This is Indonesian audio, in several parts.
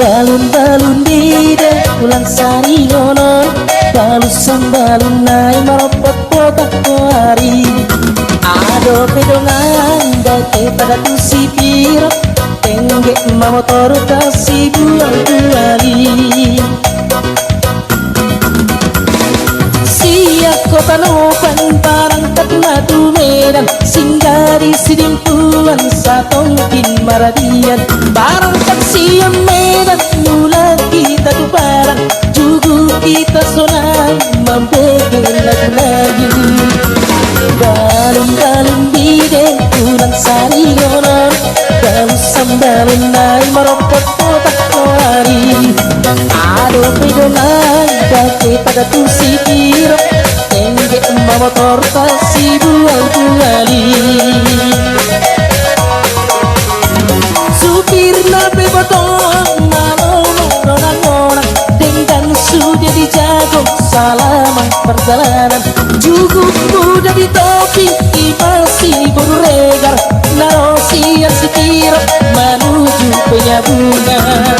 Balun-balun dide ulang sari ngono, balusan balun naik meropot potak kuari. Ado pedongan dake pada tu si piro, tenggek motor kasih buang buali. Siap kota nopan parangkat matu medan, singgari sidimpuan satongkin maradian. Barangkat siap medan, mula kita tu barang, jugu kita sonang membegel lagu-lagu. Balun-balun bide ulang sari ngono, balusan balun naik meropot potak kuari. Ado pedongan dake pada tu si piro, tenggek motor kasih buang buali. Supir nabe botong malam orang-orang, dengan sudah dijago salaman perjalanan. Jugu muda di topi masih berregar, narosian si piro menuju penyambungan.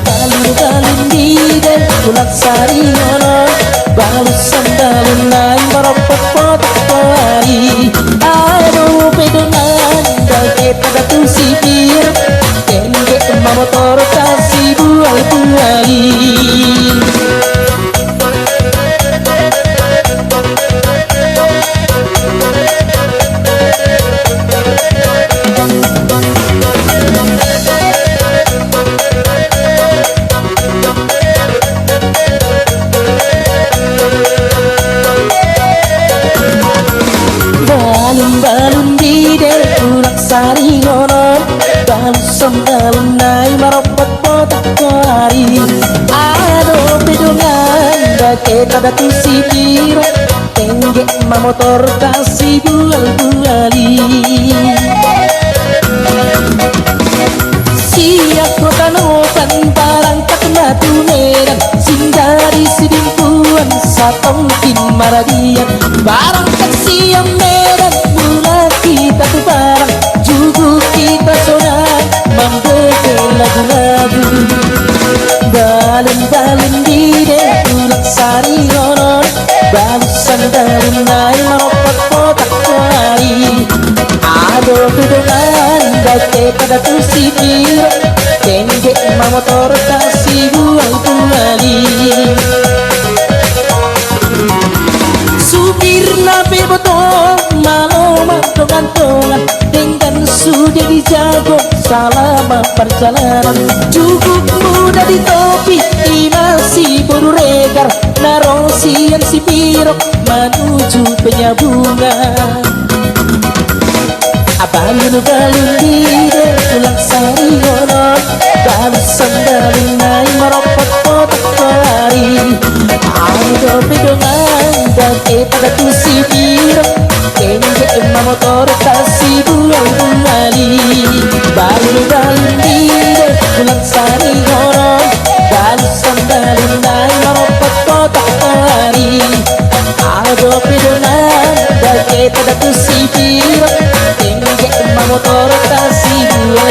Balun-balun bide ulang sari ngono, balusan balun naik meropot potak kuari. Aduh pedongan dake pada tu si piro, tenggek motor kasih buang buali. Balun-balun bide ulang sari ngono, balusan balun naik meropot potak kuari. Ado pedongan dake pada tu si piro, tenggek motor kasih buang buali. Siap kota nopan parangkat matu medan, singgari sidimpuan satongkin maradian. Barangkat siap medan, mula kita tu barang, jugu kita sonang membegel lagu-lagu. Balun-balun bide ulang sari ngono, balusan balun naik meropot potak kuari. Ado pedongan dake pada tu si piro, tenggek motor kasih buang buali. Supir nabe botong malam tongan-tongan, dengan sudah dijago selama perjalanan. Cukup muda di topi masih berregar, narosian si piro menuju penyambungan. Balun-balun bide ulang sari ngono, balusan balun naik meropot potak kuari. Ado pedongan dake pada tu si piro, tenggek motor kasih buang buali. Balun-balun bide ulang sari ngono, balusan balun naik meropot potak kuari. Ado pedongan dake pada tu si piro, tenggek motor kasih buang